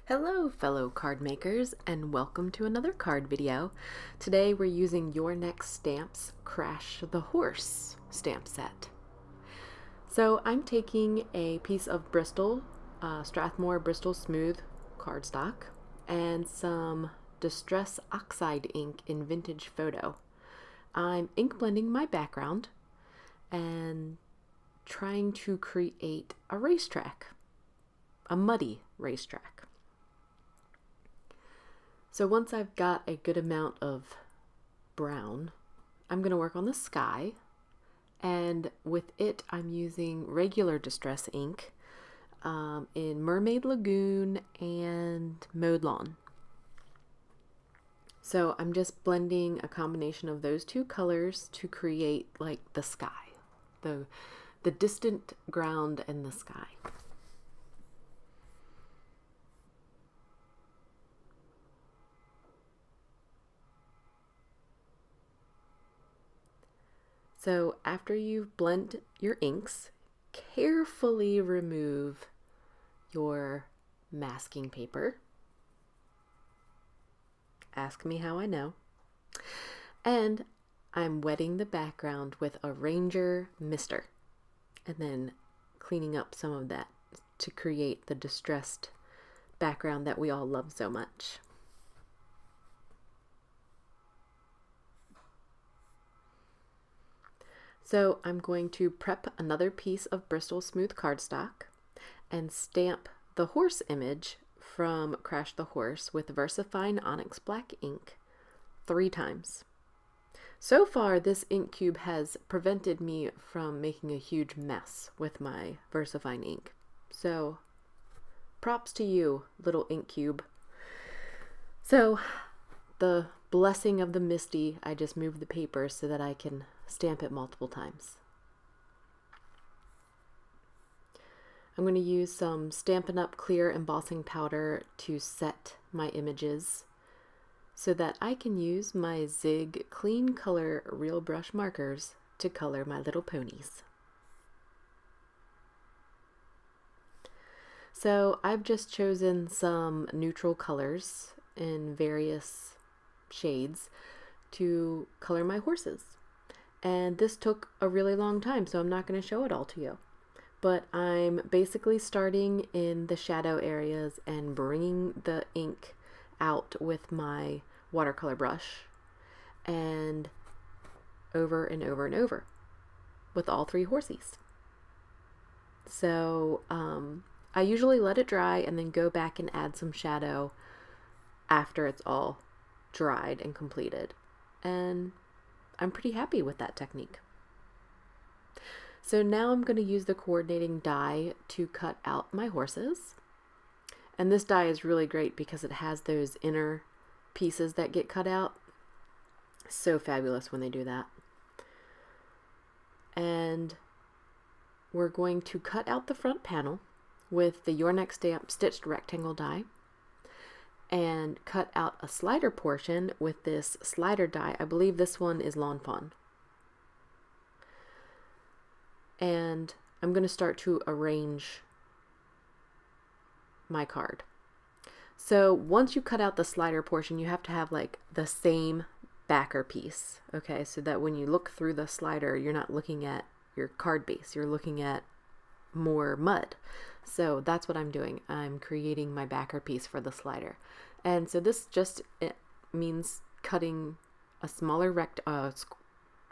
Hello fellow card makers and welcome to another card video. Today we're using Your Next Stamps Krash the Horse stamp set. So I'm taking a piece of Bristol, Strathmore Bristol Smooth cardstock and some Distress Oxide ink in Vintage Photo. I'm ink blending my background and trying to create a racetrack, a muddy racetrack. So once I've got a good amount of brown, I'm going to work on the sky, and with it I'm using regular distress ink in Mermaid, Lagoon, and Mowed Lawn. So I'm just blending a combination of those two colors to create like the sky, the distant ground and the sky. So after you've blended your inks, carefully remove your masking paper. Ask me how I know. And I'm wetting the background with a Ranger mister and then cleaning up some of that to create the distressed background that we all love so much. So I'm going to prep another piece of Bristol smooth cardstock and stamp the horse image from Krash the Horse with VersaFine Onyx black ink 3 times. So far, this ink cube has prevented me from making a huge mess with my VersaFine ink. So props to you, little ink cube. So the blessing of the Misty, I just moved the paper so that I can stamp it multiple times. I'm going to use some Stampin' Up! Clear embossing powder to set my images so that I can use my Zig Clean Color Real Brush markers to color my little ponies. So I've just chosen some neutral colors in various shades to color my horses. And this took a really long time, so I'm not going to show it all to you. But I'm basically starting in the shadow areas and bringing the ink out with my watercolor brush and over and over and over with all 3 horsies. So I usually let it dry and then go back and add some shadow after it's all dried and completed. And I'm pretty happy with that technique. So now I'm going to use the coordinating die to cut out my horses. And this die is really great because it has those inner pieces that get cut out. So fabulous when they do that. And we're going to cut out the front panel with the Your Next Stamp stitched rectangle die and cut out a slider portion with this slider die. I believe this one is Lawn Fawn. And I'm going to start to arrange my card. So once you cut out the slider portion, you have to have like the same backer piece, okay? So that when you look through the slider, you're not looking at your card base, you're looking at more mud. So that's what I'm doing. I'm creating my backer piece for the slider. And so this just means cutting a smaller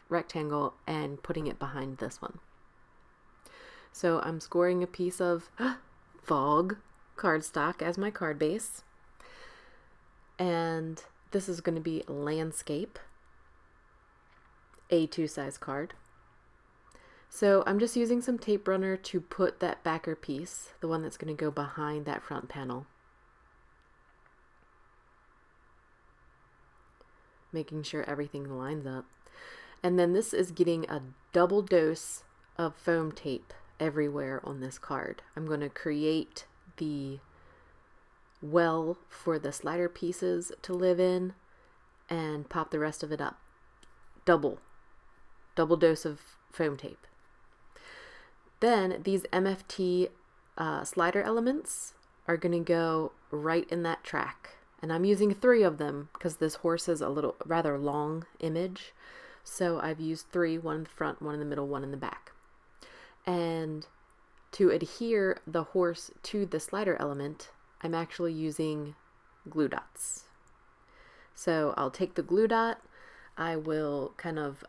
rectangle and putting it behind this one. So I'm scoring a piece of fog cardstock as my card base. And this is going to be landscape, A2 size card. So I'm just using some tape runner to put that backer piece, the one that's going to go behind that front panel. Making sure everything lines up. And then this is getting a double dose of foam tape everywhere on this card. I'm going to create the well for the slider pieces to live in and pop the rest of it up. Double dose of foam tape. Then these MFT slider elements are going to go right in that track. And I'm using 3 of them because this horse is a little rather long image. So I've used 3, one in the front, one in the middle, one in the back. And to adhere the horse to the slider element, I'm actually using glue dots. So I'll take the glue dot, I will kind of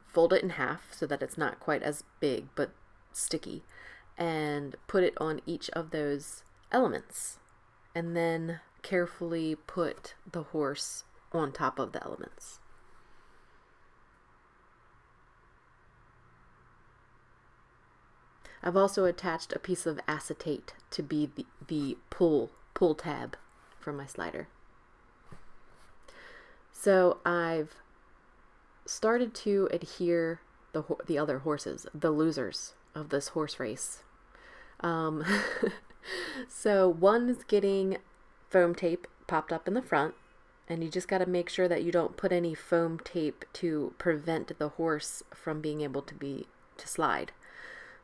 fold it in half so that it's not quite as big but sticky, and put it on each of those elements, and then carefully put the horse on top of the elements. I've also attached a piece of acetate to be the pull tab for my slider. So I've started to adhere the other horses, the losers of this horse race. So one's getting foam tape popped up in the front, and you just got to make sure that you don't put any foam tape to prevent the horse from being able to slide.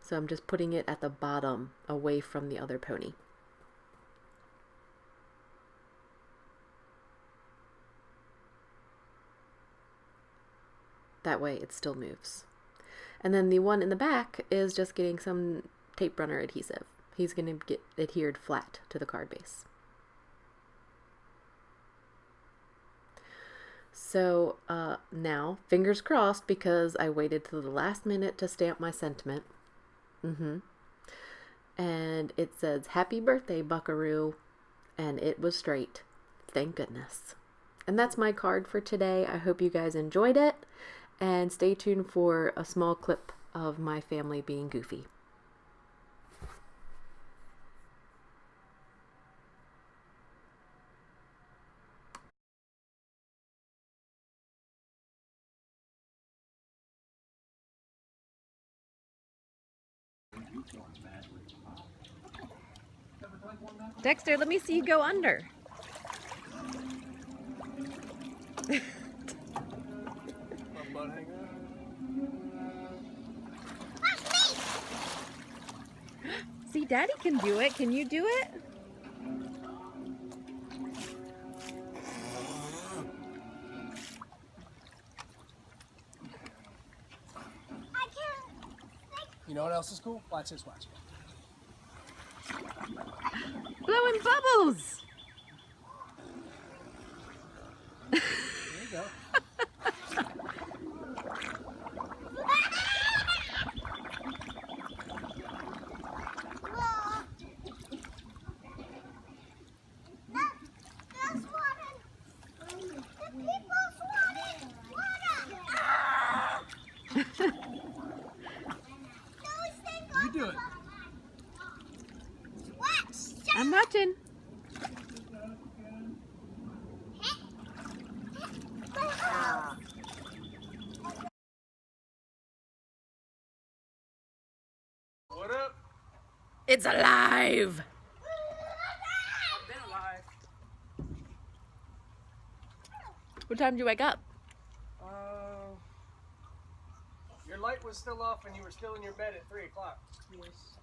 So I'm just putting it at the bottom away from the other pony. That way it still moves. And then the one in the back is just getting some tape runner adhesive. He's going to get adhered flat to the card base. So now, fingers crossed, because I waited till the last minute to stamp my sentiment. And it says, "Happy birthday, Buckaroo." And it was straight. Thank goodness. And that's my card for today. I hope you guys enjoyed it. And stay tuned for a small clip of my family being goofy. Dexter, let me see you go under. See, Daddy can do it. Can you do it? I can't. You know what else is cool? Watch this, watch. Blowing bubbles. There you go. You do it. I'm watching. What up? It's alive. I've been alive. What time did you wake up? Your light was still off and you were still in your bed at 3 o'clock. Yes.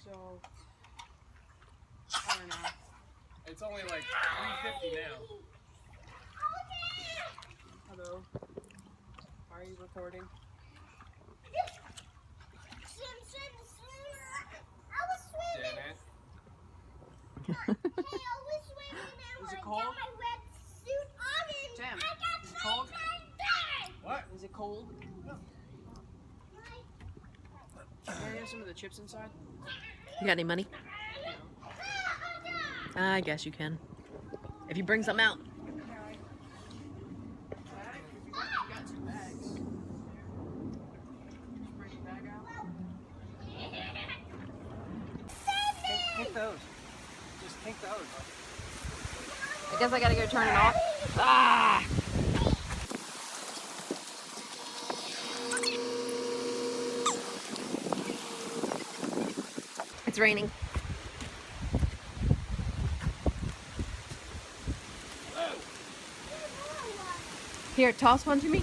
So, I don't know. It's only like 3:50 now. Hello. Are you recording? Damn it. Is it cold? Sam, is it cold? What? Is it cold? No. Can I have some of the chips inside? You got any money? I guess you can. If you bring something out. You got 2 bags. Just bring the bag out. Take those. Just take those. I guess I gotta go turn it off. Ah! It's raining. Here, toss one to me.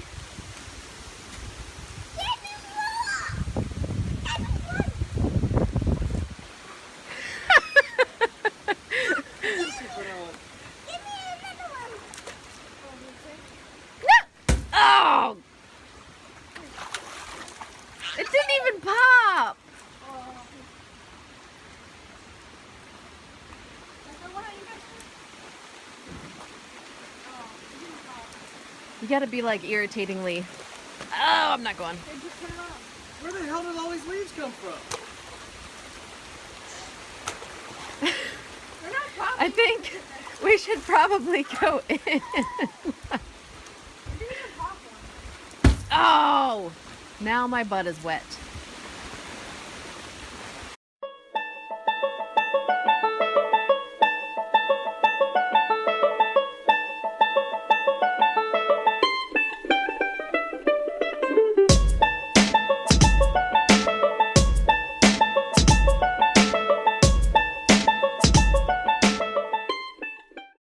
gotta be like irritatingly. Oh, I'm not going. Hey, just turn it off. Where the hell did all these leaves come from? They're not popping. I think we should probably go in. You didn't even pop one. Oh, now my butt is wet.